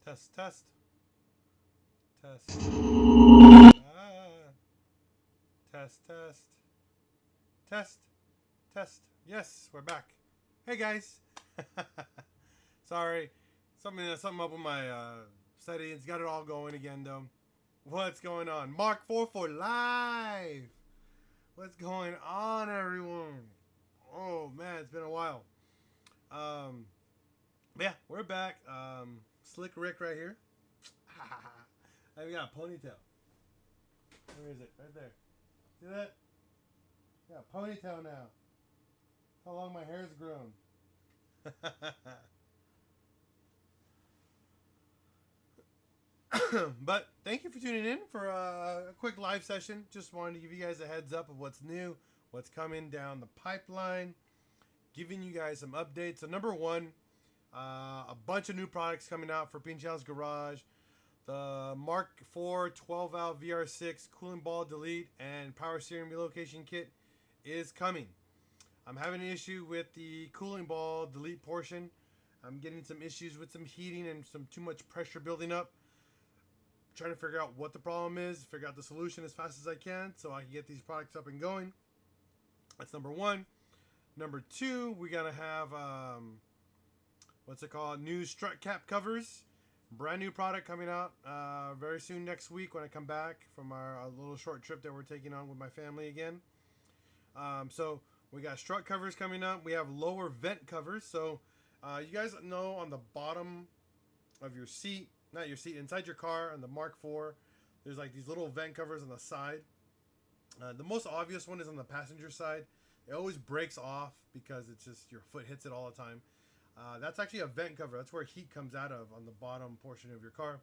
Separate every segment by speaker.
Speaker 1: Test, test, test. Ah, test, test, test, test. Yes, we're back. Hey guys. Sorry, something up with my settings. Got it all going again though. What's going on? Mk4 for live. What's going on, everyone? Oh man, it's been a while. Um, yeah, we're back. Slick Rick right here. I got a ponytail. Where is it? Right there. See that? Got a ponytail now. How long my hair's grown. But thank you for tuning in for a quick live session. Just wanted to give you guys a heads up of what's new, what's coming down the pipeline, giving you guys some updates. So number one, a bunch of new products coming out for PincheAls Garage. The Mk4 12-valve VR6 cooling ball delete and power steering relocation kit is coming. I'm having an issue with the cooling ball delete portion. I'm getting some issues with some heating and some too much pressure building up. Trying to figure out what the problem is, figure out the solution as fast as I can so I can get these products up and going. That's number one. Number two, we're going to have, what's it called? New strut cap covers. Brand new product coming out very soon next week when I come back from our little short trip that we're taking on with my family again. So we got strut covers coming up. We have lower vent covers. So you guys know on the bottom of your seat, not your seat, inside your car on the Mk4, there's like these little vent covers on the side. The most obvious one is on the passenger side. It always breaks off because it's just your foot hits it all the time. That's actually a vent cover. That's where heat comes out of on the bottom portion of your car.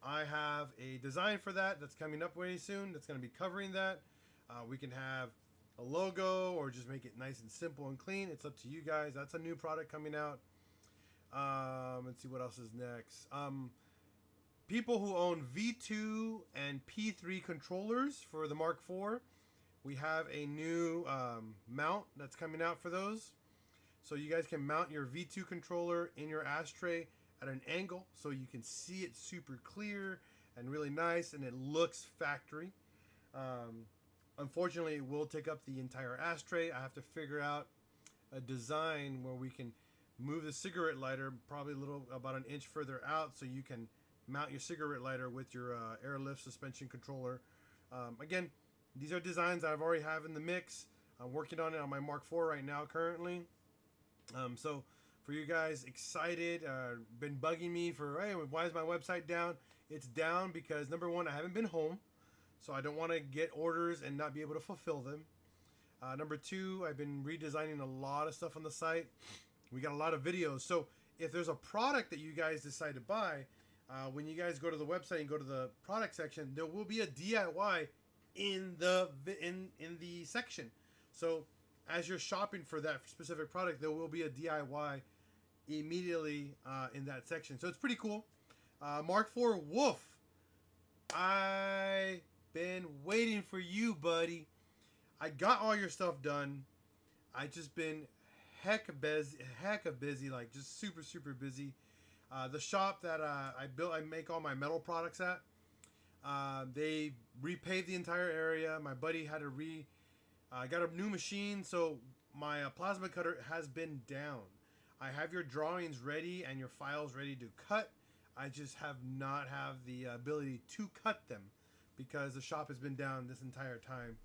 Speaker 1: I have a design for that that's coming up way soon. That's going to be covering that. We can have a logo or just make it nice and simple and clean. It's up to you guys. That's a new product coming out. Let's see what else is next. People who own V2 and P3 controllers for the Mk4, we have a new mount that's coming out for those. So you guys can mount your V2 controller in your ashtray at an angle so you can see it super clear and really nice and it looks factory. Unfortunately, it will take up the entire ashtray. I have to figure out a design where we can move the cigarette lighter probably about an inch further out so you can mount your cigarette lighter with your airlift suspension controller. Again, these are designs that I've already have in the mix. I'm working on it on my Mk4 right now currently. So for you guys excited, been bugging me for, hey, why is my website down? It's down because number one, I haven't been home, so I don't want to get orders and not be able to fulfill them. Number two, I've been redesigning a lot of stuff on the site. We got a lot of videos. So if there's a product that you guys decide to buy, when you guys go to the website and go to the product section, there will be a DIY in the section. So as you're shopping for that specific product, there will be a DIY immediately in that section. So it's pretty cool. Mk4 Wolf, I've been waiting for you, buddy. I got all your stuff done. I just been heck of busy, like just super busy. The shop that I make all my metal products at, they repaved the entire area. My buddy had to got a new machine, so my plasma cutter has been down. I have your drawings ready and your files ready to cut. I just have not have the ability to cut them because the shop has been down this entire time.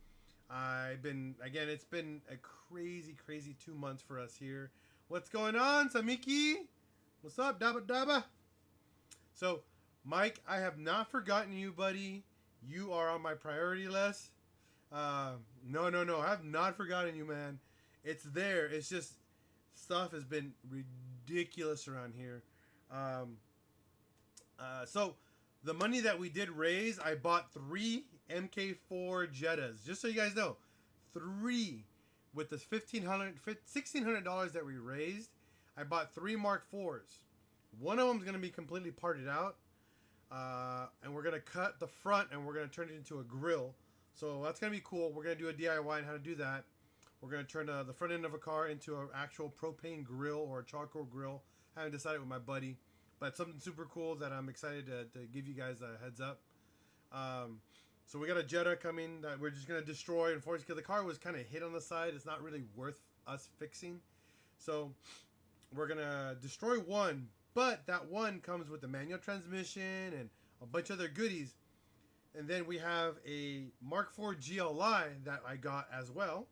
Speaker 1: It's been a crazy 2 months for us here. What's going on, Samiki? What's up, Daba Daba? So, Mike, I have not forgotten you, buddy. You are on my priority list. No. I have not forgotten you, man. It's there. It's just stuff has been ridiculous around here. So the money that we did raise, I bought 3 Mk4 Jettas. Just so you guys know, 3 with the $1,600 that we raised. I bought 3 Mk4s. One of them is going to be completely parted out. And we're going to cut the front and we're going to turn it into a grill. So that's going to be cool. We're going to do a DIY on how to do that. We're going to turn the front end of a car into an actual propane grill or a charcoal grill. I haven't decided with my buddy. but something super cool that I'm excited to give you guys a heads up. So we got a Jetta coming that we're just gonna destroy. Unfortunately, because the car was kind of hit on the side, it's not really worth us fixing. So we're gonna destroy one, but that one comes with the manual transmission and a bunch of other goodies. And then we have a Mk4 GLI that I got as well.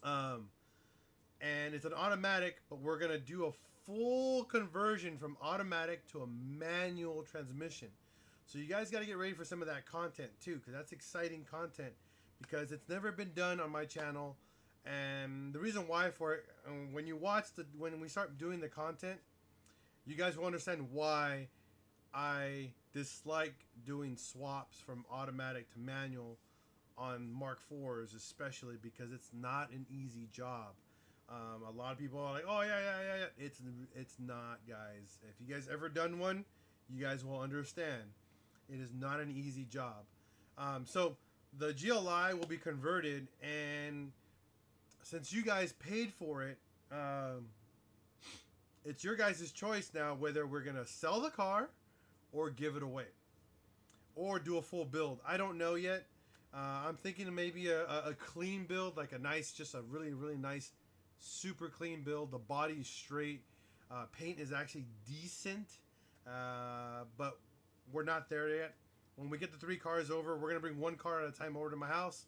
Speaker 1: And it's an automatic, but we're gonna do a full conversion from automatic to a manual transmission. So you guys got to get ready for some of that content too, because that's exciting content, because it's never been done on my channel. And the reason why for it, when we start doing the content, you guys will understand why I dislike doing swaps from automatic to manual on Mk4s, especially because it's not an easy job. A lot of people are like, oh yeah. It's not, guys. If you guys ever done one, you guys will understand. It is not an easy job. So the GLI will be converted, and since you guys paid for it, it's your guys' choice now whether we're gonna sell the car or give it away or do a full build. I don't know yet. I'm thinking of maybe a clean build, like just a really nice, super clean build. The body is straight. Paint is actually decent, but we're not there yet. When we get the 3 cars over, we're gonna bring 1 car at a time over to my house.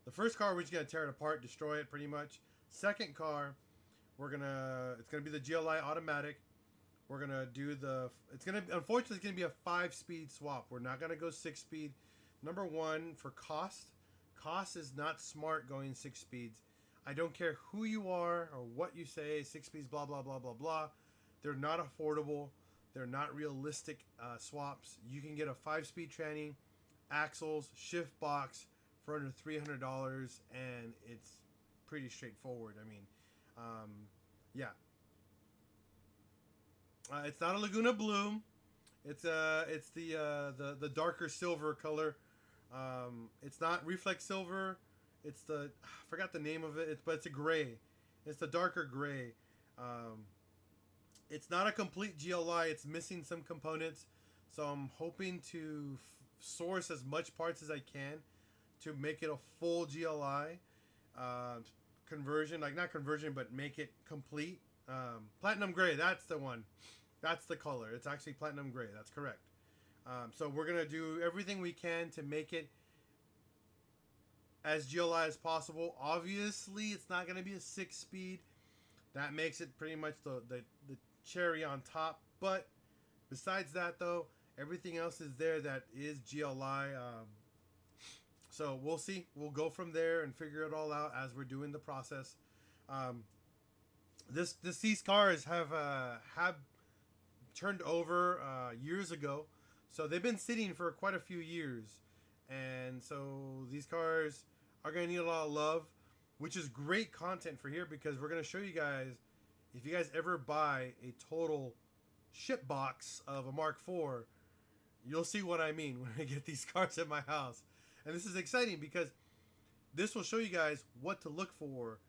Speaker 1: The first car, we're just gonna tear it apart, destroy it pretty much. Second car, it's gonna be the GLI automatic. We're gonna do unfortunately, it's gonna be a 5-speed swap. We're not gonna go 6-speed. Number one, for cost. Cost is not smart going 6 speeds. I don't care who you are or what you say, 6 speeds, blah, blah, blah, blah, blah. They're not affordable. They're not realistic swaps. You can get a 5-speed tranny, axles, shift box for under $300, and it's pretty straightforward. I mean, yeah. It's not a Laguna Blue. It's the darker silver color. It's not reflex silver. It's I forgot the name of it. But it's a gray. It's the darker gray. It's not a complete GLI. It's missing some components. So I'm hoping to source as much parts as I can to make it a full GLI conversion. Like, not conversion, but make it complete. Platinum gray. That's the one. That's the color. It's actually platinum gray. That's correct. So we're going to do everything we can to make it as GLI as possible. Obviously, it's not going to be a 6-speed. That makes it pretty much the cherry on top. But besides that, though, everything else is there that is GLI. So we'll see. We'll go from there and figure it all out as we're doing the process. These cars have turned over years ago, so they've been sitting for quite a few years, and so these cars are going to need a lot of love, which is great content for here, because we're going to show you guys, if you guys ever buy a total ship box of a Mk4, you'll see what I mean when I get these cars at my house. And this is exciting because this will show you guys what to look for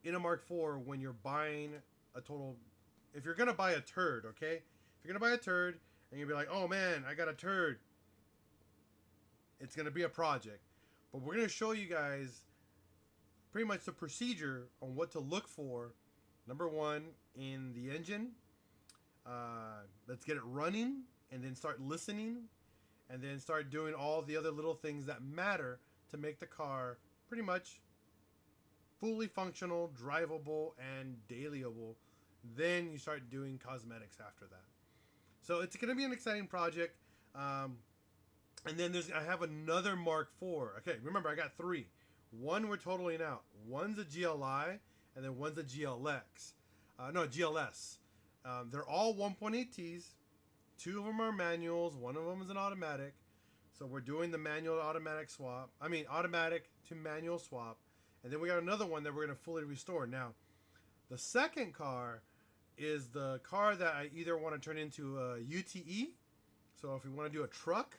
Speaker 1: in a Mk4 when you're buying a total. If you're going to buy a turd, okay? If you're going to buy a turd and you'll be like, oh man, I got a turd, it's going to be a project. But we're going to show you guys pretty much the procedure on what to look for. Number one, in the engine. Let's get it running, and then start listening, and then start doing all the other little things that matter to make the car pretty much fully functional, drivable, and dailyable. Then you start doing cosmetics after that. So it's going to be an exciting project. And then I have another Mk4. Okay, remember I got 3. One we're totaling out. One's a GLI, and then one's a GLX. GLS. They're all 1.8Ts. 2 of them are manuals. 1 of them is an automatic. So we're doing the manual to automatic swap. I mean, automatic to manual swap. And then we got another one that we're going to fully restore. Now, the second car is the car that I either want to turn into a UTE. So if we want to do a truck,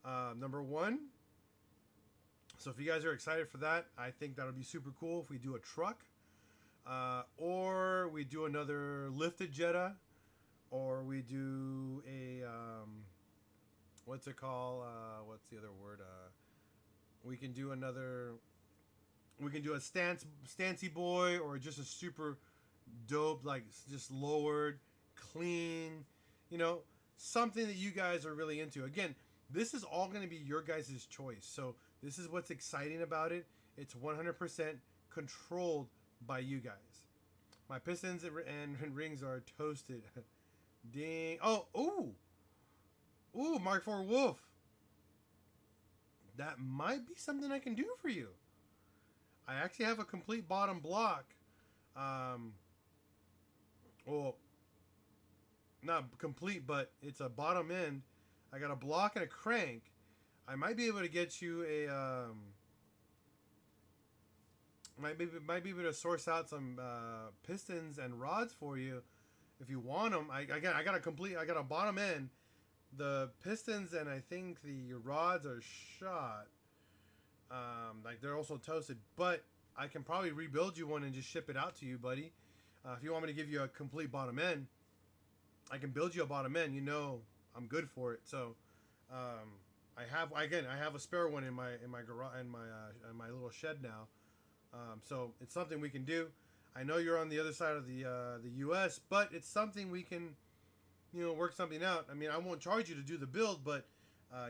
Speaker 1: number 1. So if you guys are excited for that, I think that'll be super cool if we do a truck. Or we do another lifted Jetta. or we do a what's it called? What's the other word? We can do another. We can do a stancy boy, or just a super dope, like just lowered, clean. You know, something that you guys are really into. Again, this is all going to be your guys' choice. So this is what's exciting about it. It's 100% controlled by you guys. My pistons and rings are toasted. Ding. Oh, ooh, Mk4 Wolf. That might be something I can do for you. I actually have a complete bottom block. Well, not complete, but it's a bottom end. I got a block and a crank. I might be able to get you a might be able to source out some pistons and rods for you if you want them. I got a bottom end. The pistons and I think the rods are shot. Like they're also toasted, but I can probably rebuild you one and just ship it out to you, buddy. If you want me to give you a complete bottom end, I can build you a bottom end. You know, I'm good for it. So, I have a spare one in my garage in my little shed now. So it's something we can do. I know you're on the other side of the U.S., but it's something we can, work something out. I mean, I won't charge you to do the build, but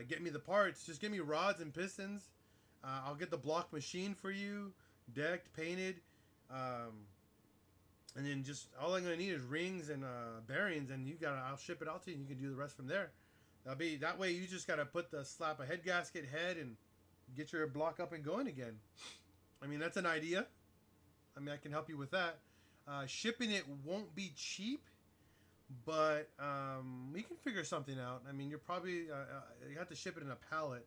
Speaker 1: get me the parts. Just give me rods and pistons. I'll get the block machine for you, decked, painted, and then just all I'm gonna need is rings and bearings, and I'll ship it out to you, and you can do the rest from there. That way. You just gotta slap a head gasket and get your block up and going again. I mean, that's an idea. I mean, I can help you with that. Shipping it won't be cheap, but we can figure something out. I mean, you're probably you have to ship it in a pallet.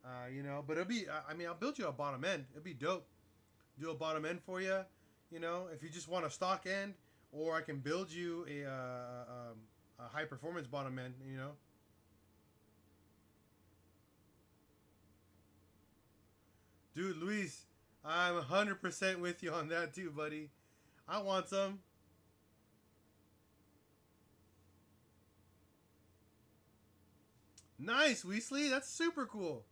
Speaker 1: But it'll be. I mean, I'll build you a bottom end. It'll be dope. Do a bottom end for you. If you just want a stock end, or I can build you a high performance bottom end. Dude, Luis, I'm 100% with you on that too, buddy. I want some. Nice, Weasley. That's super cool.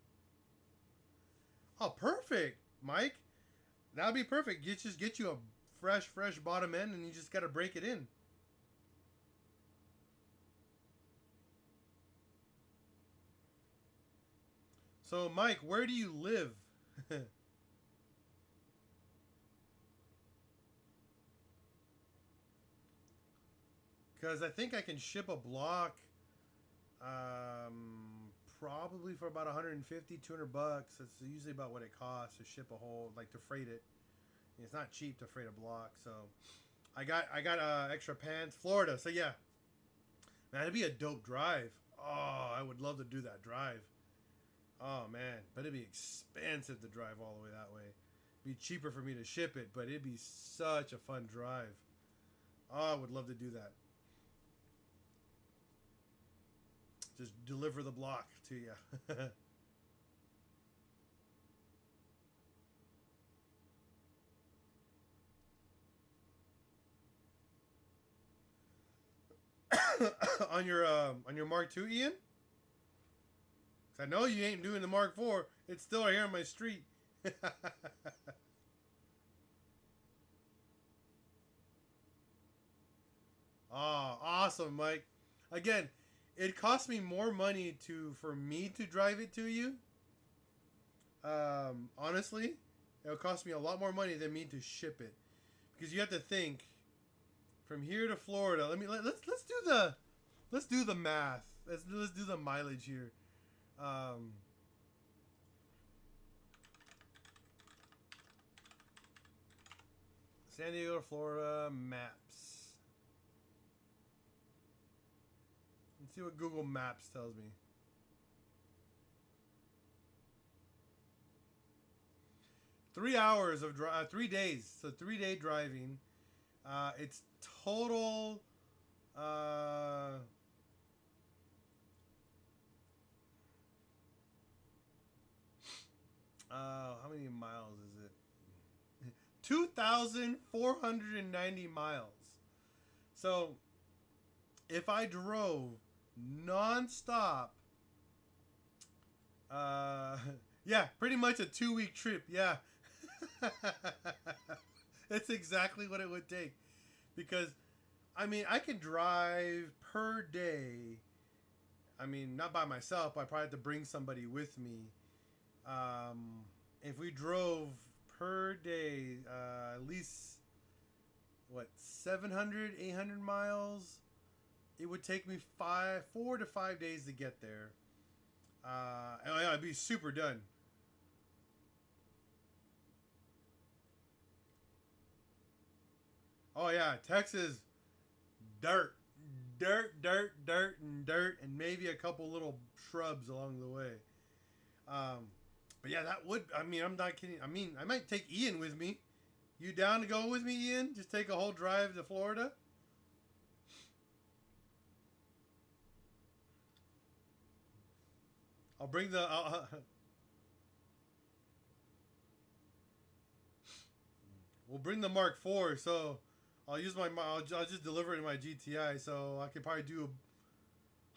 Speaker 1: Oh, perfect, Mike. That'd be perfect. Just get you a fresh bottom end, and you just gotta break it in. So, Mike, where do you live? Because I think I can ship a block, probably for about 150, 200 bucks. That's usually about what it costs to ship a whole, like to freight it. It's not cheap to freight a block. So I got extra pants, Florida. So yeah, man, it'd be a dope drive. Oh, I would love to do that drive. Oh man, but it'd be expensive to drive all the way that way. It'd be cheaper for me to ship it, but it'd be such a fun drive. Oh, I would love to do that. Just deliver the block to you. On your Mark II, Ian? 'Cause I know you ain't doing the Mark IV. It's still here on my street. Oh, awesome, Mike. Again, it cost me more money for me to drive it to you. Honestly, it'll cost me a lot more money than me to ship it, because you have to think from here to Florida. Let's do the math. Let's do the mileage here. Um, San Diego to Florida maps. Let's see what Google Maps tells me. 3 hours of 3 days, so 3 day driving. It's total. How many miles is it? 2,490 miles. So if I drove non-stop, uh, yeah, pretty much a 2-week trip. Yeah, that's exactly what it would take. Because I mean, I can drive per day. I mean, not by myself. I probably have to bring somebody with me. If we drove per day, at least what 700, 800 miles, it would take me 4 to 5 days to get there. And I'd be super done. Oh yeah, Texas, dirt, dirt, and maybe a couple little shrubs along the way. Um, but yeah, that would. I mean, I'm not kidding. I mean, I might take Ian with me. You down to go with me, Ian? Just take a whole drive to Florida. I'll bring the. We'll bring the Mk4, so I'll use my. I'll just deliver it in my GTI, so I could probably do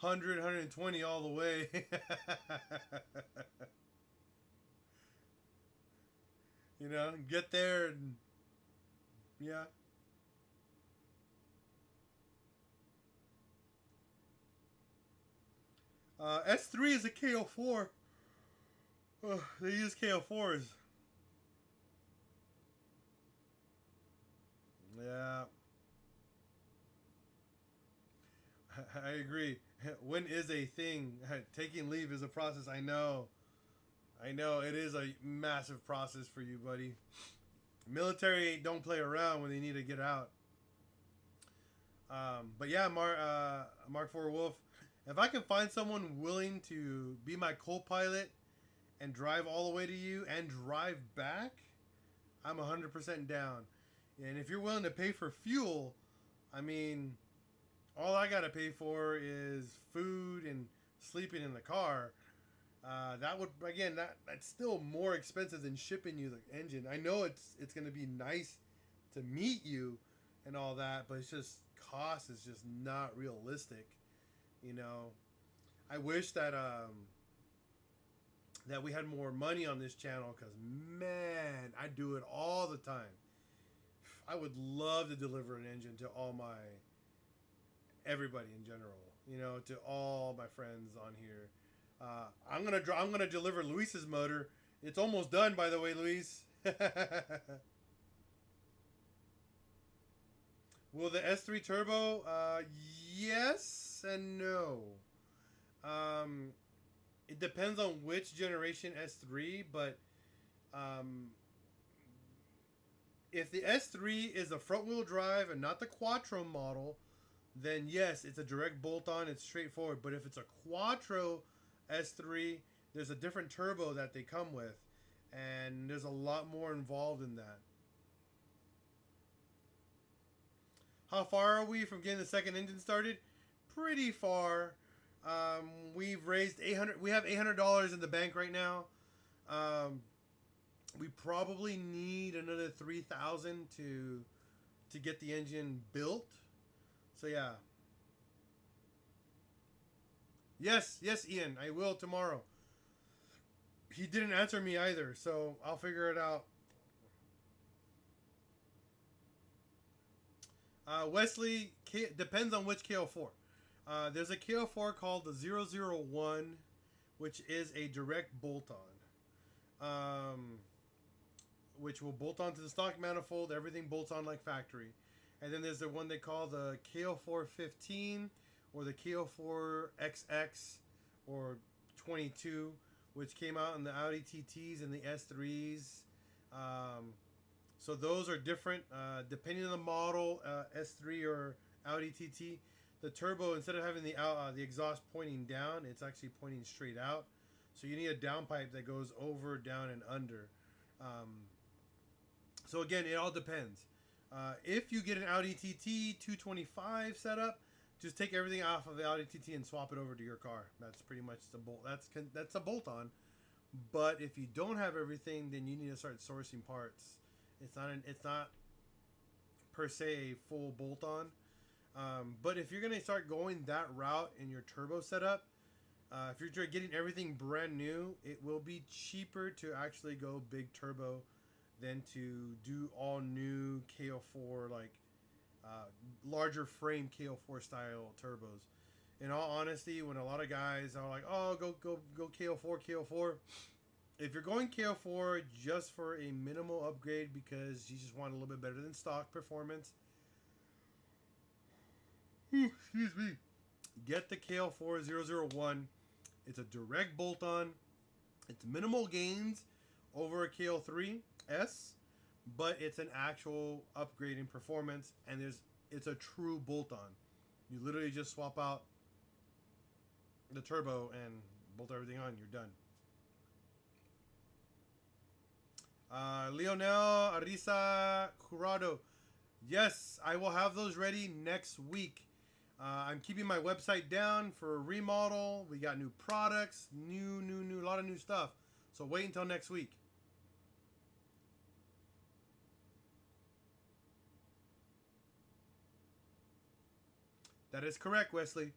Speaker 1: 100, 120 all the way. You know, get there and yeah. S3 is a KO4. They use KO4s. Yeah, I agree. When is a thing? Taking leave is a process. I know. I know it is a massive process for you, buddy. Military don't play around when they need to get out. But yeah, Mk4 Wolf. If I can find someone willing to be my co-pilot and drive all the way to you and drive back, I'm 100% down. And if you're willing to pay for fuel, I mean, all I gotta pay for is food and sleeping in the car. That would again that's still more expensive than shipping you the engine. I know it's gonna be nice to meet you and all that, but it's just cost is just not realistic. You know, I wish that we had more money on this channel because man, I do it all the time. I would love to deliver an engine to all my everybody in general. You know, to all my friends on here. I'm gonna deliver Luis's motor. It's almost done, by the way, Luis. Will the S3 turbo? Yes and no. Um, it depends on which generation S3, but um, if the S3 is a front wheel drive and not the Quattro model, then yes, it's a direct bolt on. It's straightforward. But if it's a Quattro S3, there's a different turbo that they come with, and there's a lot more involved in that. How far are we from getting the second engine started? Pretty far. We've raised 800. We have $800 in the bank right now. Um, we probably need another 3,000 to get the engine built. So yeah. Yes, yes, Ian. I will tomorrow. He didn't answer me either, so I'll figure it out. Wesley, depends on which KO4. There's a KO4 called the 001, which is a direct bolt-on, which will bolt onto the stock manifold. Everything bolts on like factory. And then there's the one they call the KO415 or the KO4XX or 22, which came out in the Audi TTs and the S3s. So those are different depending on the model, S3 or Audi TT. The turbo, instead of having the exhaust pointing down, it's actually pointing straight out. So you need a downpipe that goes over, down, and under. So again, it all depends. If you get an Audi TT 225 setup, just take everything off of the Audi TT and swap it over to your car. That's pretty much the bolt. That's a bolt on. But if you don't have everything, then you need to start sourcing parts. It's not per se a full bolt on. But if you're gonna start going that route in your turbo setup, if you're getting everything brand new, it will be cheaper to actually go big turbo than to do all new KO4, like uh, larger frame KO4 style turbos. In all honesty, when a lot of guys are like, "Oh, go KO4, KO4," if you're going KO4 just for a minimal upgrade because you just want a little bit better than stock performance, excuse me, get the KO4001. It's a direct bolt on. It's minimal gains over a KO3S, but it's an actual upgrade in performance, and it's a true bolt on. You literally just swap out the turbo and bolt everything on. You're done. Leonel Arisa Curado. Yes, I will have those ready next week. I'm keeping my website down for a remodel. We got new products, new, a lot of new stuff. So wait until next week. That is correct, Wesley.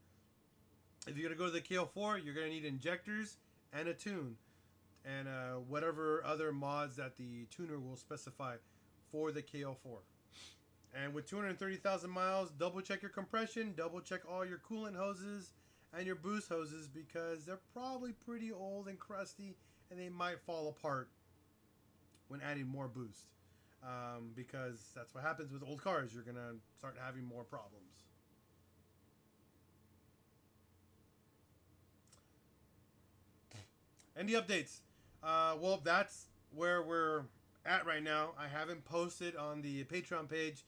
Speaker 1: If you're going to go to the KO4, you're going to need injectors and a tune. And whatever other mods that the tuner will specify for the KO4. And with 230,000 miles, double check your compression, double check all your coolant hoses and your boost hoses because they're probably pretty old and crusty and they might fall apart when adding more boost. Because that's what happens with old cars. You're going to start having more problems. And the updates. Well, that's where we're at right now. I haven't posted on the Patreon page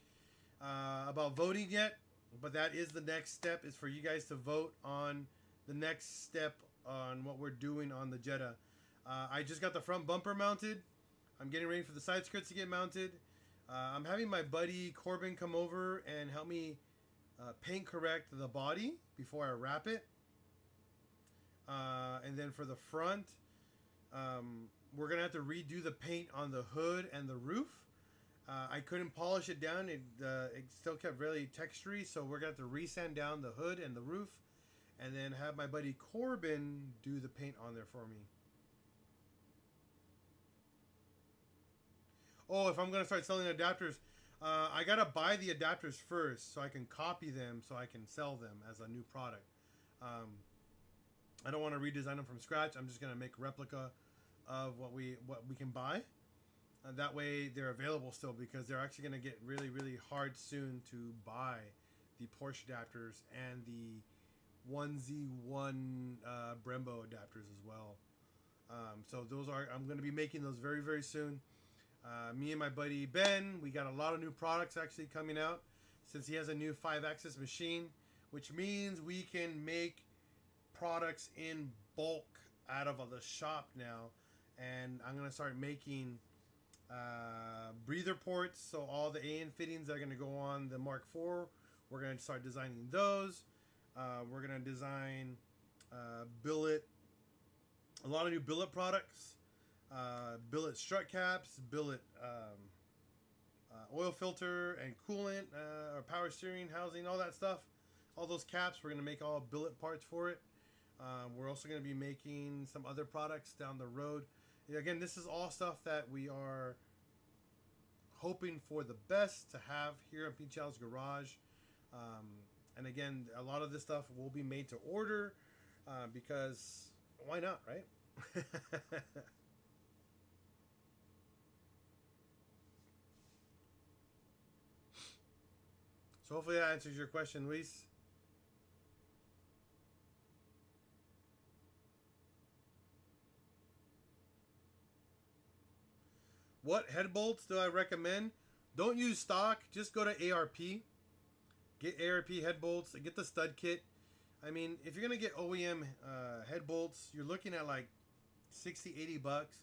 Speaker 1: about voting yet, but that is the next step, is for you guys to vote on the next step on what we're doing on the Jetta. I just got the front bumper mounted. I'm getting ready for the side skirts to get mounted. I'm having my buddy Corbin come over and help me paint correct the body before I wrap it. And then for the front, we're going to have to redo the paint on the hood and the roof. I couldn't polish it down. It still kept really textury, so we're going to have to resand down the hood and the roof and then have my buddy Corbin do the paint on there for me. Oh, if I'm going to start selling adapters, I got to buy the adapters first so I can copy them so I can sell them as a new product. I don't want to redesign them from scratch. I'm just going to make a replica of what we can buy. That way they're available still, because they're actually going to get really, really hard soon to buy the Porsche adapters and the 1Z1 Brembo adapters as well. So those are, I'm going to be making those very, very soon. Me and my buddy Ben, we got a lot of new products actually coming out since he has a new 5-axis machine, which means we can make products in bulk out of the shop now. And I'm going to start making breather ports, so all the AN fittings that are going to go on the Mk4, we're going to start designing those. We're going to design billet, a lot of new billet products, billet strut caps, billet oil filter and coolant, or power steering housing, all that stuff. All those caps, we're going to make all billet parts for it. We're also going to be making some other products down the road. Again, this is all stuff that we are hoping for the best to have here at PincheAls Garage. And again, a lot of this stuff will be made to order because why not, right? So hopefully that answers your question, Luis. What head bolts do I recommend? Don't use stock. Just go to ARP. Get ARP head bolts. Get the stud kit. I mean, if you're going to get OEM head bolts, you're looking at like 60, 80 bucks.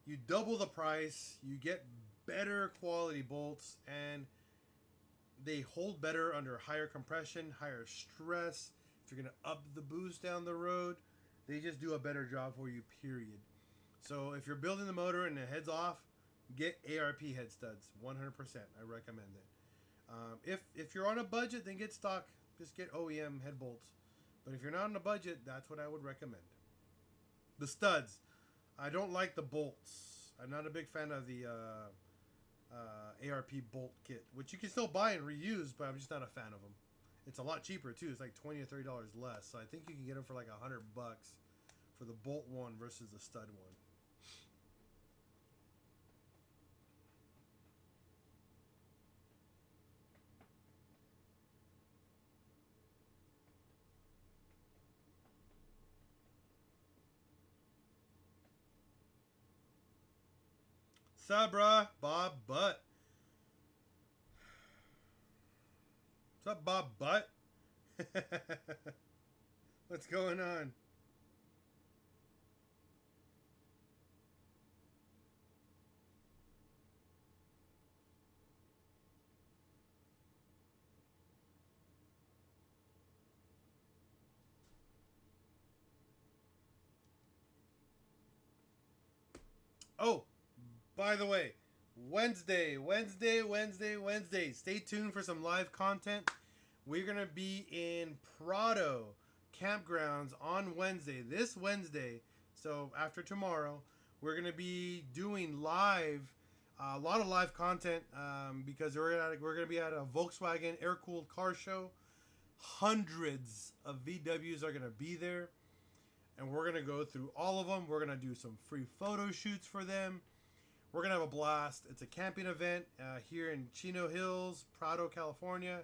Speaker 1: You double the price. You get better quality bolts. And they hold better under higher compression, higher stress. If you're going to up the boost down the road, they just do a better job for you, period. So if you're building the motor and it heads off, get ARP head studs. 100%. I recommend it. If you're on a budget, then get stock. Just get OEM head bolts. But if you're not on a budget, that's what I would recommend. The studs. I don't like the bolts. I'm not a big fan of the ARP bolt kit, which you can still buy and reuse, but I'm just not a fan of them. It's a lot cheaper too. It's like $20 or $30 less. So I think you can get them for like $100 for the bolt one versus the stud one. Sabra, Bob Butt. What's up, Bob Butt? What's going on? Oh, by the way, Wednesday. Stay tuned for some live content. We're going to be in Prado campgrounds on Wednesday. This Wednesday, so after tomorrow, we're going to be doing live, a lot of live content because we're going to be at a Volkswagen air-cooled car show. Hundreds of VWs are going to be there. And we're going to go through all of them. We're going to do some free photo shoots for them. We're going to have a blast. It's a camping event here in Chino Hills, Prado, California.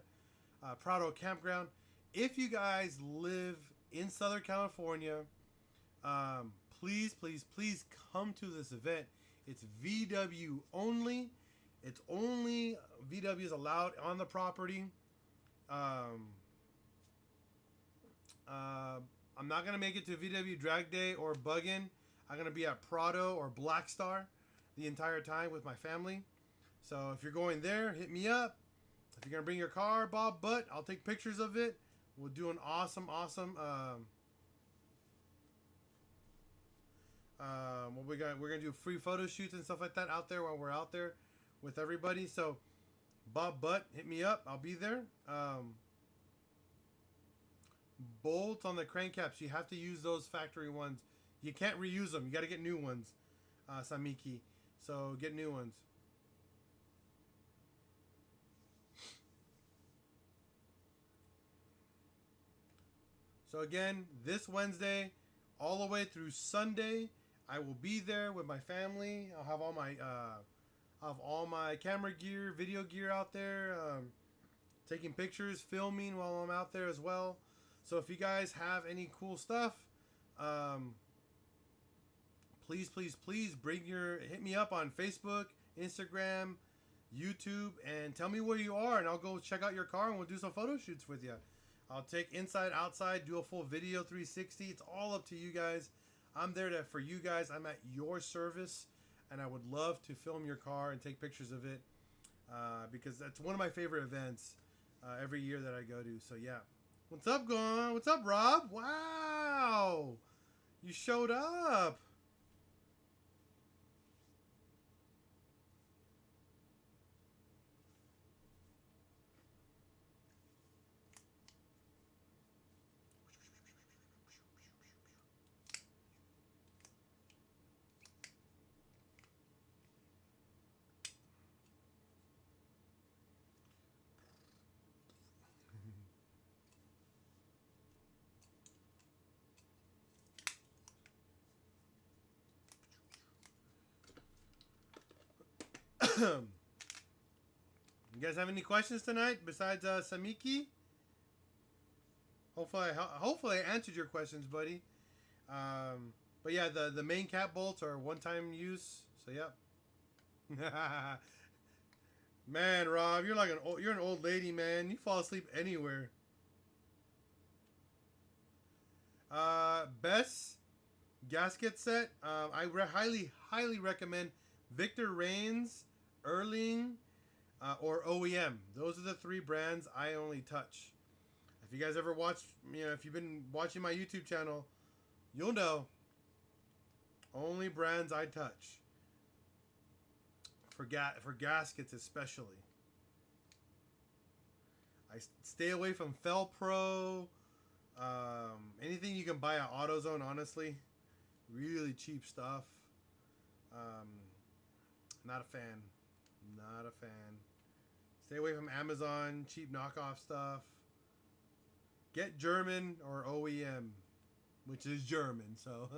Speaker 1: Prado Campground. If you guys live in Southern California, please come to this event. It's VW only. It's only VWs allowed on the property. I'm not going to make it to VW Drag Day or Buggin'. I'm going to be at Prado or Black Star the entire time with my family. So if you're going there, hit me up. If you're going to bring your car, Bob Butt, I'll take pictures of it. We'll do an awesome what we got, we're going to do free photo shoots and stuff like that out there while we're out there with everybody. So Bob Butt, hit me up. I'll be there. Bolts on the crankcaps, you have to use those factory ones. You can't reuse them. You got to get new ones, Samiki. So get new ones. So again, this Wednesday, all the way through Sunday, I will be there with my family. I'll have all my camera gear, video gear out there, taking pictures, filming while I'm out there as well. So if you guys have any cool stuff, please hit me up on Facebook, Instagram, YouTube, and tell me where you are, and I'll go check out your car and we'll do some photo shoots with you. I'll take inside, outside, do a full video 360. It's all up to you guys. I'm there for you guys. I'm at your service, and I would love to film your car and take pictures of it because that's one of my favorite events every year that I go to. So yeah. What's up, Gon? What's up, Rob? Wow! You showed up. You guys have any questions tonight besides Samiki? Hopefully I answered your questions, buddy. But yeah, the main cap bolts are one-time use. So yep. Man, Rob, you're an old lady, man. You fall asleep anywhere. Best gasket set. I highly recommend Victor Reigns, Erling, or OEM. Those are the three brands I only touch. If you guys ever watched, if you've been watching my YouTube channel, you'll know. Only brands I touch. For gaskets especially. I stay away from Felpro. Anything you can buy at AutoZone, honestly. Really cheap stuff. Not a fan. Not a fan. Stay away from Amazon, cheap knockoff stuff. Get German or OEM, which is German, so.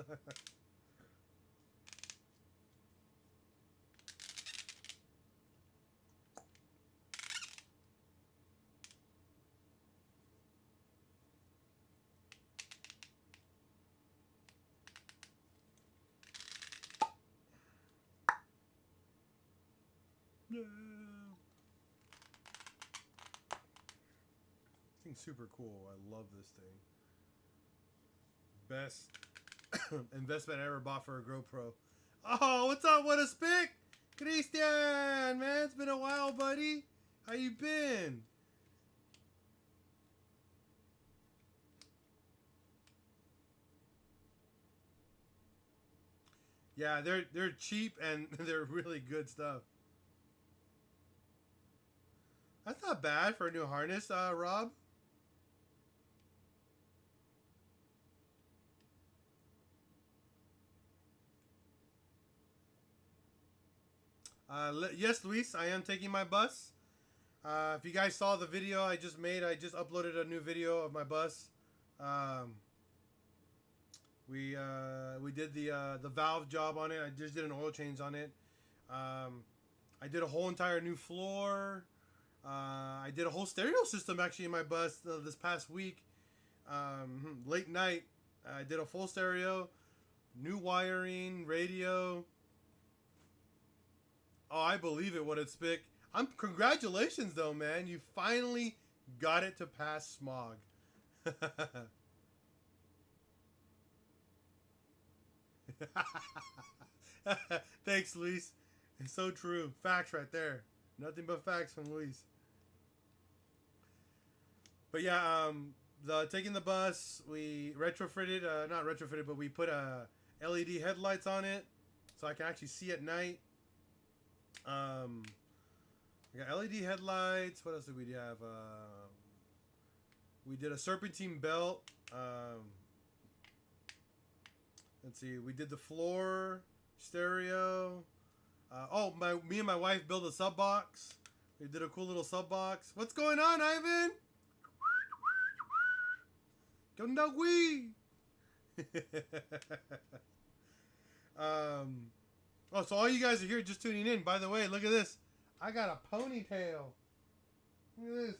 Speaker 1: Yeah. This thing's super cool. I love this thing. Best investment I ever bought for a GoPro. Oh, what's up? What a spick! Christian, man, it's been a while, buddy. How you been? Yeah, they're cheap and they're really good stuff. That's not bad for a new harness, Rob. Yes, Luis, I am taking my bus. If you guys saw the video I just made, I just uploaded a new video of my bus. We did the valve job on it. I just did an oil change on it. I did a whole entire new floor. I did a whole stereo system actually in my bus this past week. Late night, I did a full stereo, new wiring, radio. Oh, I believe it. What it's big. Congratulations though, man. You finally got it to pass smog. Thanks, Luis. It's so true. Facts right there. Nothing but facts from Luis. But yeah, taking the bus, we retrofitted, not retrofitted, but we put LED headlights on it, so I can actually see at night. We got LED headlights. What else did we have? We did a serpentine belt. Let's see. We did the floor, stereo. Me and my wife built a sub box. We did a cool little sub box. What's going on, Ivan? Gondagui. So all you guys are here just tuning in. By the way, look at this. I got a ponytail. Look at this.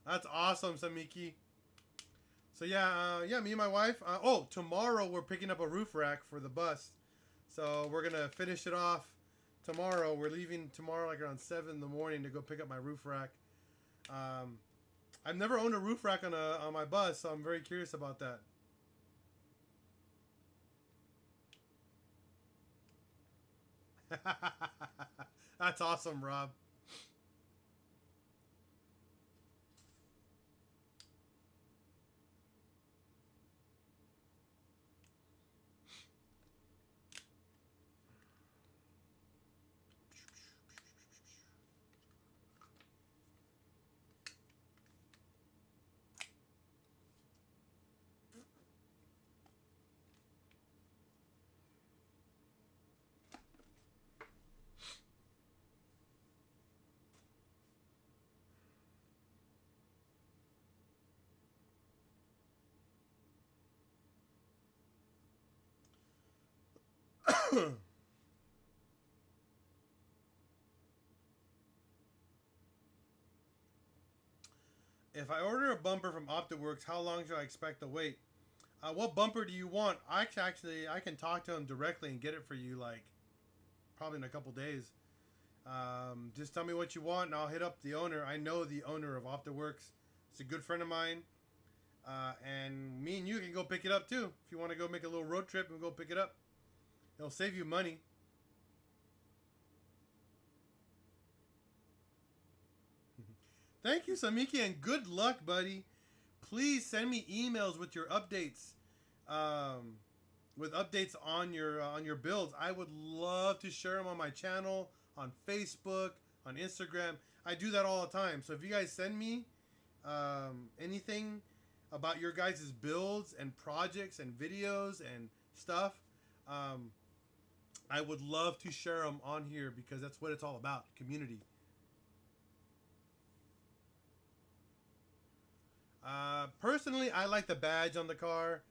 Speaker 1: That's awesome, Samiki. So yeah, me and my wife. Tomorrow we're picking up a roof rack for the bus. So we're gonna finish it off tomorrow. We're leaving tomorrow like around 7 in the morning to go pick up my roof rack. I've never owned a roof rack on my bus, so I'm very curious about that. That's awesome, Rob. If I order a bumper from OptiWorks, how long should I expect to wait? What bumper do you want? I can talk to them directly and get it for you, like probably in a couple days. Just tell me what you want, and I'll hit up the owner. I know the owner of OptiWorks. It's a good friend of mine, and me and you can go pick it up too. If you want to go make a little road trip and go pick it up, it'll save you money. Thank you, Samiki, and good luck, buddy. Please send me emails with your updates, um, with updates on your builds. I would love to share them on my channel, on Facebook, on Instagram. I do that all the time. So if you guys send me anything about your guys' builds and projects and videos and stuff, um, I would love to share them on here because that's what it's all about, community. Personally, I like the badge on the car,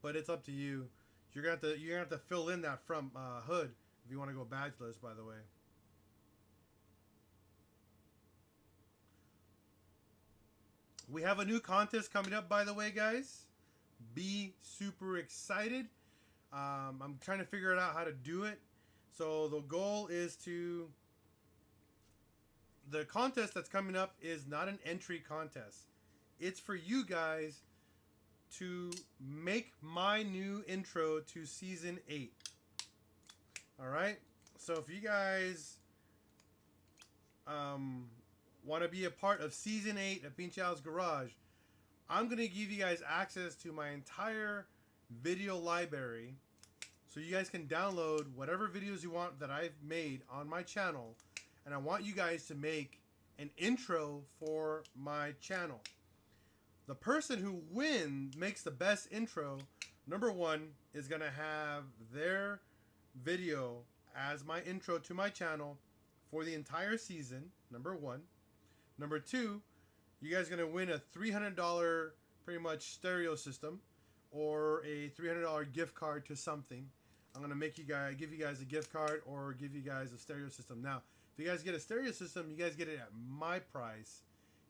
Speaker 1: but it's up to you. You're gonna have to fill in that front hood if you want to go badgeless. By the way, we have a new contest coming up. By the way, guys, be super excited. I'm trying to figure it out how to do it. So the goal is to the contest that's coming up is not an entry contest. It's for you guys to make my new intro to season 8. All right. So if you guys want to be a part of season 8 of PincheAls Garage, I'm going to give you guys access to my entire video library so you guys can download whatever videos you want that I've made on my channel, and I want you guys to make an intro for my channel. The person who makes the best intro, number one, is going to have their video as my intro to my channel for the entire season, number one. Number two, you guys are going to win a $300 pretty much stereo system or a $300 gift card to something. I'm going to give you guys a gift card or give you guys a stereo system. Now, if you guys get a stereo system, you guys get it at my price.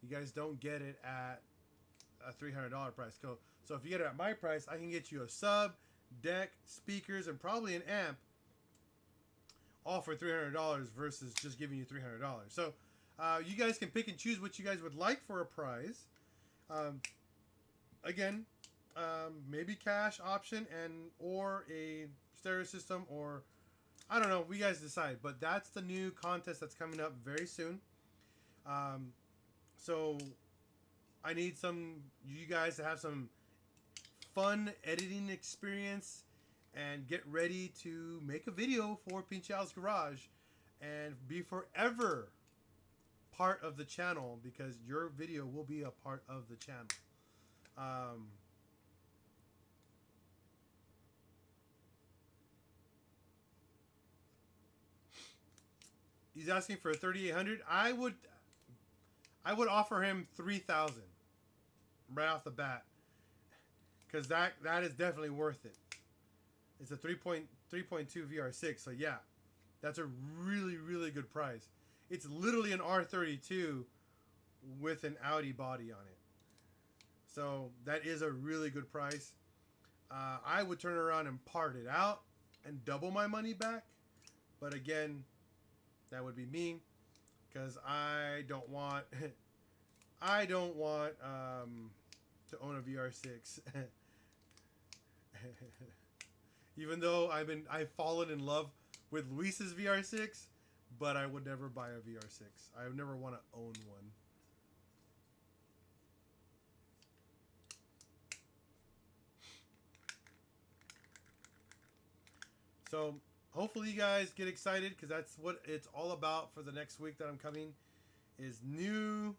Speaker 1: You guys don't get it at a $300 price. So if you get it at my price, I can get you a sub, deck, speakers, and probably an amp, all for $300 versus just giving you $300. So you guys can pick and choose what you guys would like for a prize. Again, maybe cash option or a stereo system, or I don't know. We guys decide. But that's the new contest that's coming up very soon. So I need you guys to have some fun editing experience and get ready to make a video for PincheAls Garage and be forever part of the channel, because your video will be a part of the channel. He's asking for 3,800. I would offer him 3,000 right off the bat, because that is definitely worth it. It's a 3.2 VR6, so yeah, that's a really good price. It's literally an R32 with an Audi body on it, so that is a really good price. I would turn around and part it out and double my money back, but again, that would be me, because I don't want to own a VR6. Even though I've fallen in love with Luis's VR6, but I would never buy a VR6. I would never want to own one. So hopefully you guys get excited, because that's what it's all about for the next week that I'm coming, is new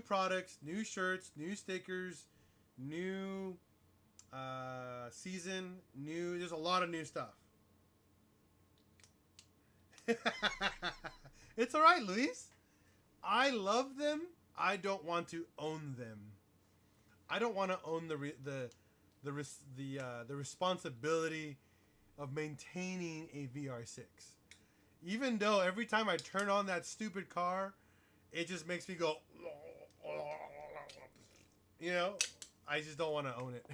Speaker 1: products, new shirts, new stickers, new season, there's a lot of new stuff. It's all right, Luis. I love them. I don't want to own them. I don't want to own the responsibility of maintaining a VR6. Even though every time I turn on that stupid car, it just makes me go, you know, I just don't want to own it.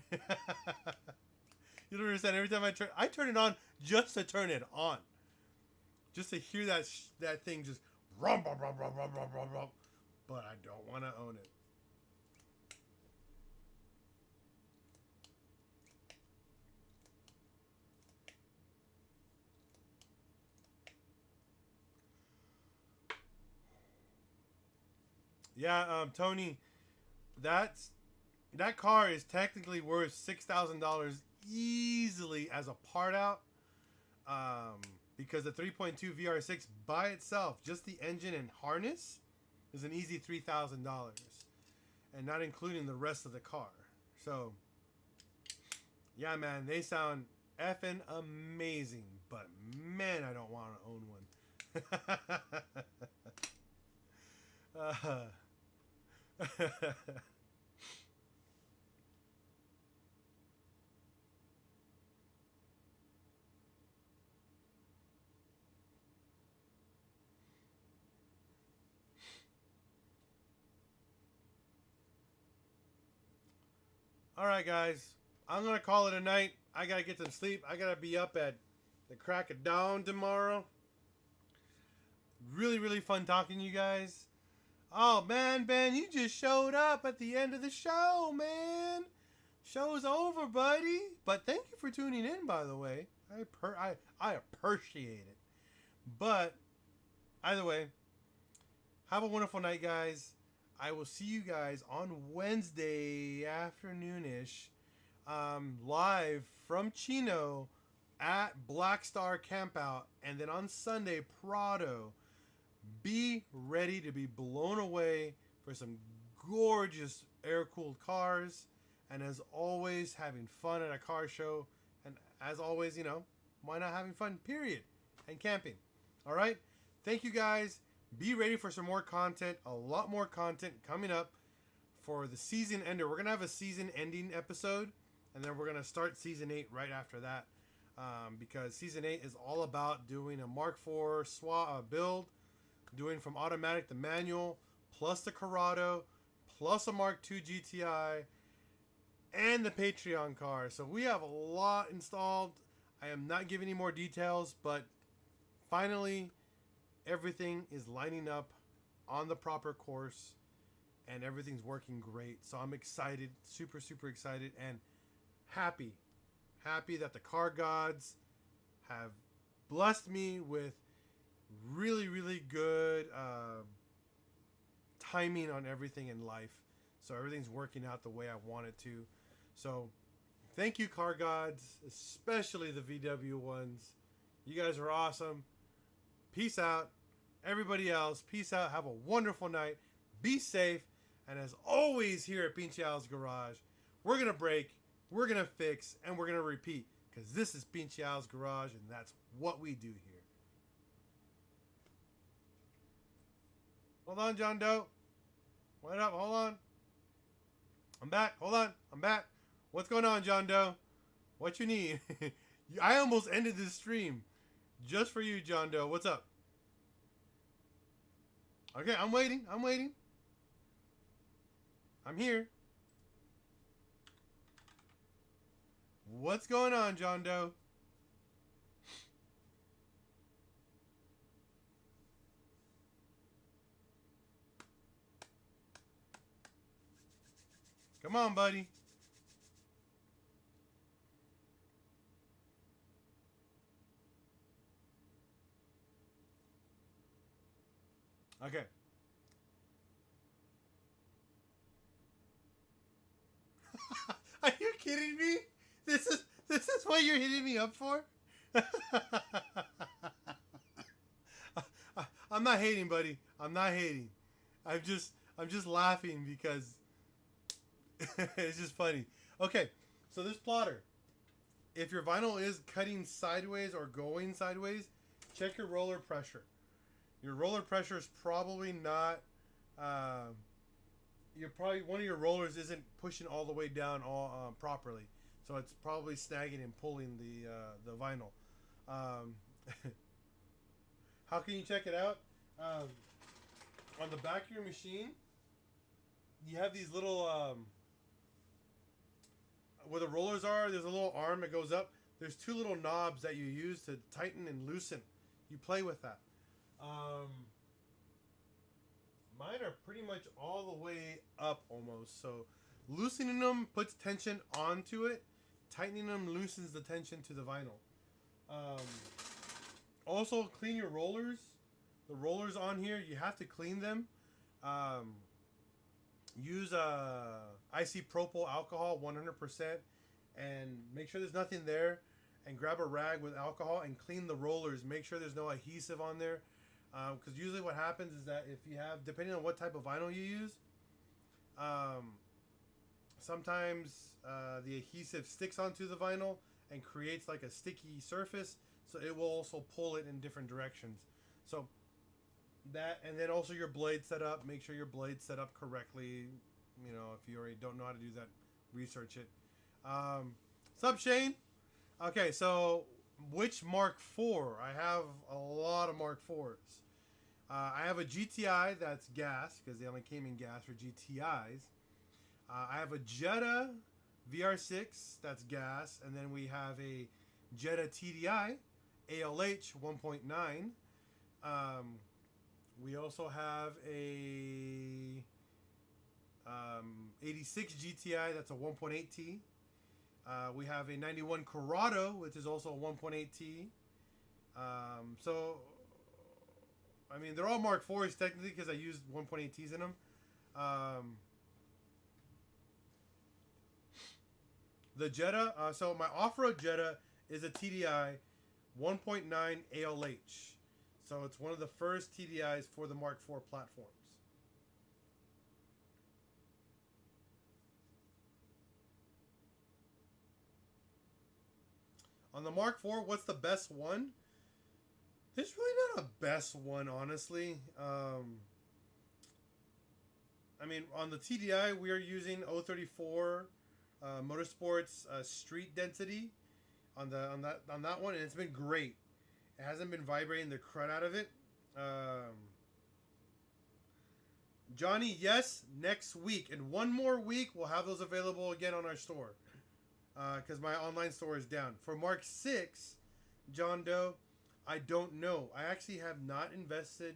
Speaker 1: You don't understand. Every time I turn it on just to turn it on, just to hear that thing just rum, rum, rum, rum, rum, rum, rum, rum. But I don't want to own it. Yeah, Tony, that's that car is technically worth $6,000 easily as a part out. Um, because the 3.2 VR6 by itself, just the engine and harness, is an easy $3,000, and not including the rest of the car. So, yeah, man, they sound effing amazing. But man, I don't want to own one. All right, guys, I'm gonna call it a night. I gotta get some sleep. I gotta be up at the crack of dawn tomorrow. Really, really fun talking to you guys. Oh man, Ben, you just showed up at the end of the show, man. Show's over, buddy. But thank you for tuning in, by the way. I appreciate it. But either way, have a wonderful night, guys. I will see you guys on Wednesday afternoonish, live from Chino at Black Star Campout, and then on Sunday, Prado. Be ready to be blown away for some gorgeous air-cooled cars, and as always, having fun at a car show, and as always, why not having fun, period, and camping. All right? Thank you, guys. Be ready for some more content, a lot more content coming up for the season ender. We're going to have a season ending episode, and then we're going to start season 8 right after that, because season 8 is all about doing a Mk4 build, doing from automatic to manual, plus the Corrado, plus a Mark II GTI, and the Patreon car. So we have a lot installed. I am not giving any more details, but finally, everything is lining up on the proper course, and everything's working great. So I'm excited, super, super excited, and happy that the car gods have blessed me with really, really good timing on everything in life. So everything's working out the way I want it to. So thank you, car gods, especially the VW ones. You guys are awesome. Peace out. Everybody else, peace out. Have a wonderful night. Be safe. And as always here at PincheAls Garage, we're going to break, we're going to fix, and we're going to repeat. Because this is PincheAls Garage, and that's what we do here. Hold on, John Doe. Wait up, hold on. I'm back. Hold on. I'm back. What's going on, John Doe? What you need? I almost ended this stream just for you, John Doe. What's up? Okay, I'm waiting. I'm here. What's going on, John Doe? Come on, buddy. Okay. Are you kidding me? This is what you're hitting me up for? I'm not hating, buddy. I'm not hating. I'm just laughing because it's just funny. Okay, so this plotter, if your vinyl is cutting sideways or going sideways, check your roller pressure. Your roller pressure is probably not. You're probably one of your rollers isn't pushing all the way down properly, so it's probably snagging and pulling the vinyl. How can you check it out? On the back of your machine, you have these little where the rollers are. There's a little arm that goes up. There's two little knobs that you use to tighten and loosen. You play with that. Mine are pretty much all the way up almost. So loosening them puts tension onto it. Tightening them loosens the tension to the vinyl. Also, clean your rollers. The rollers on here, you have to clean them. use isopropyl alcohol 100%, and make sure there's nothing there, and grab a rag with alcohol and clean the rollers. Make sure there's no adhesive on there, because usually what happens is that if you have, depending on what type of vinyl you use, sometimes the adhesive sticks onto the vinyl and creates like a sticky surface, so it will also pull it in different directions. So that, and then also your blade setup, make sure your blade set up correctly. You know, if you already don't know how to do that, research it. Sup, Shane? Okay, so which Mark IV? I have a lot of Mark IVs. I have a GTI that's gas, because they only came in gas for GTIs. I have a Jetta VR6 that's gas, and then we have a Jetta TDI ALH 1.9. We also have a 86 GTI that's a 1.8T. We have a 91 Corrado, which is also a 1.8T. So, I mean, they're all Mark IVs technically because I used 1.8Ts in them. The Jetta, so my off-road Jetta is a TDI 1.9 ALH. So it's one of the first TDIs for the Mark IV platforms. On the Mark IV, what's the best one? There's really not a best one, honestly. I mean, on the TDI, we are using 034 Motorsports street density on that one, and it's been great. It hasn't been vibrating the crud out of it. Johnny, yes, next week. In one more week, we'll have those available again on our store. Because my online store is down. For Mark 6, John Doe, I don't know. I actually have not invested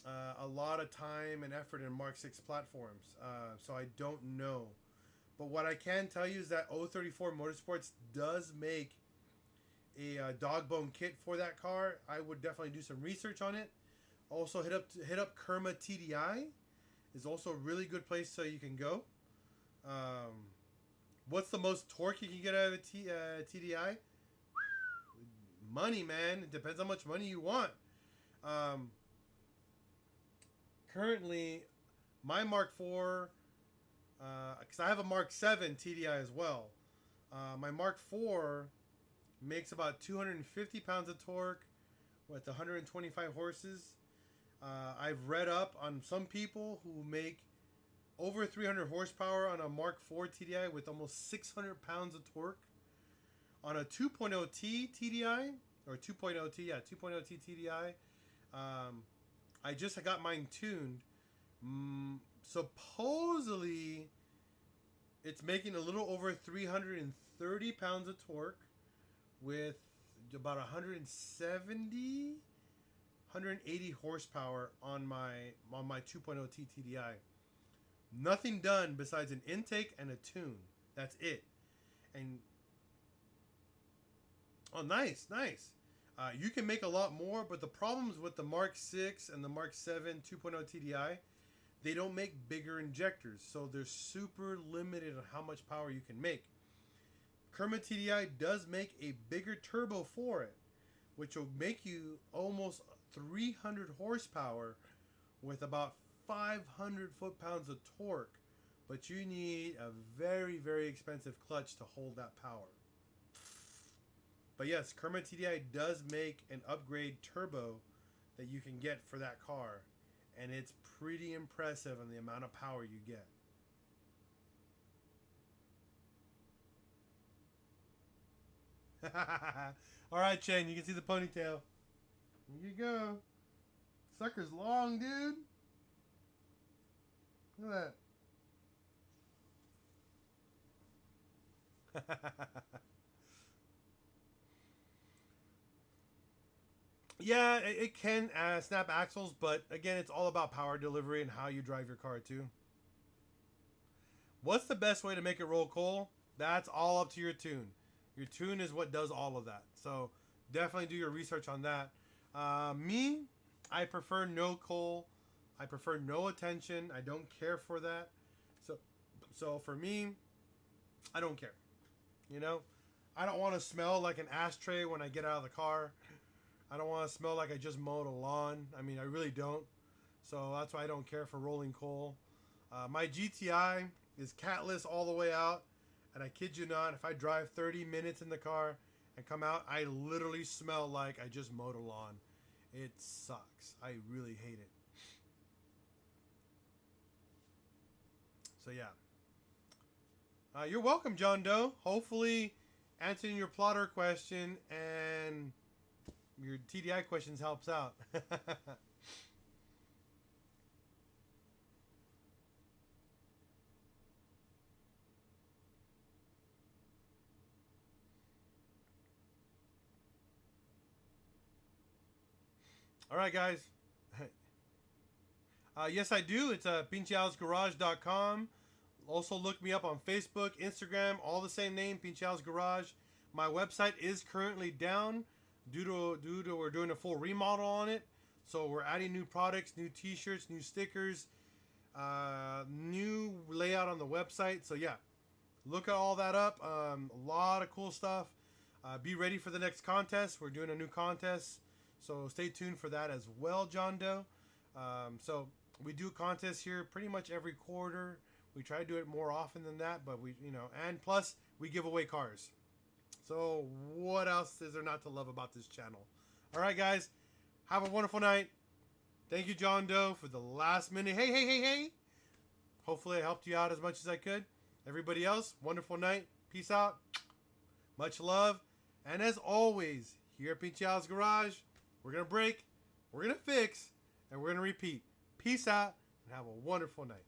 Speaker 1: a lot of time and effort in Mark 6 platforms. So I don't know. But what I can tell you is that 034 Motorsports does make a dog bone kit for that car. I would definitely do some research on it. Also hit up Kerma TDI. Is also a really good place so you can go. What's the most torque you can get out of a TDI? Money, man. It depends how much money you want. Currently, my Mark IV, because I have a Mark 7 TDI as well. My Mark IV makes about 250 pounds of torque with 125 horses. I've read up on some people who make over 300 horsepower on a Mark IV TDI with almost 600 pounds of torque. On a 2.0T TDI, or 2.0T, yeah, 2.0T TDI, I just got mine tuned. Supposedly, it's making a little over 330 pounds of torque with about 170, 180 horsepower on my 2.0T TDI. Nothing done besides an intake and a tune. That's it. And oh, nice. You can make a lot more, but the problems with the Mark 6 and the Mark 7 2.0 TDI, they don't make bigger injectors, so they're super limited on how much power you can make. Kerma TDI does make a bigger turbo for it, which will make you almost 300 horsepower with about 500 foot-pounds of torque, but you need a very, very expensive clutch to hold that power. But yes, Kerma TDI does make an upgrade turbo that you can get for that car, and it's pretty impressive on the amount of power you get. All right, Shane, you can see the ponytail. Here you go. Sucker's long, dude. Look at that. Yeah, it can snap axles, but again, it's all about power delivery and how you drive your car too. What's the best way to make it roll coal? That's all up to your tune. Your tune is what does all of that. So definitely do your research on that. Me, I prefer no coal I prefer no attention. I don't care for that. So for me, I don't care. You know, I don't want to smell like an ashtray when I get out of the car. I don't want to smell like I just mowed a lawn. I mean, I really don't. So that's why I don't care for rolling coal. My GTI is catless all the way out. And I kid you not, if I drive 30 minutes in the car and come out, I literally smell like I just mowed a lawn. It sucks. I really hate it. So yeah. You're welcome, John Doe. Hopefully answering your plotter question and your TDI questions helps out. All right, guys. Yes, I do. It's PincheAlsGarage.com. Also, look me up on Facebook, Instagram, all the same name, PincheAls Garage. My website is currently down due to we're doing a full remodel on it. So we're adding new products, new T-shirts, new stickers, new layout on the website. So yeah, look at all that up. A lot of cool stuff. Be ready for the next contest. We're doing a new contest, so stay tuned for that as well, John Doe. So we do contests here pretty much every quarter. We try to do it more often than that, but and plus we give away cars. So what else is there not to love about this channel? All right, guys, have a wonderful night. Thank you, John Doe, for the last minute. Hey. Hopefully I helped you out as much as I could. Everybody else, wonderful night. Peace out. Much love. And as always, here at PincheAls Garage, we're going to break, we're going to fix, and we're going to repeat. Peace out, and have a wonderful night.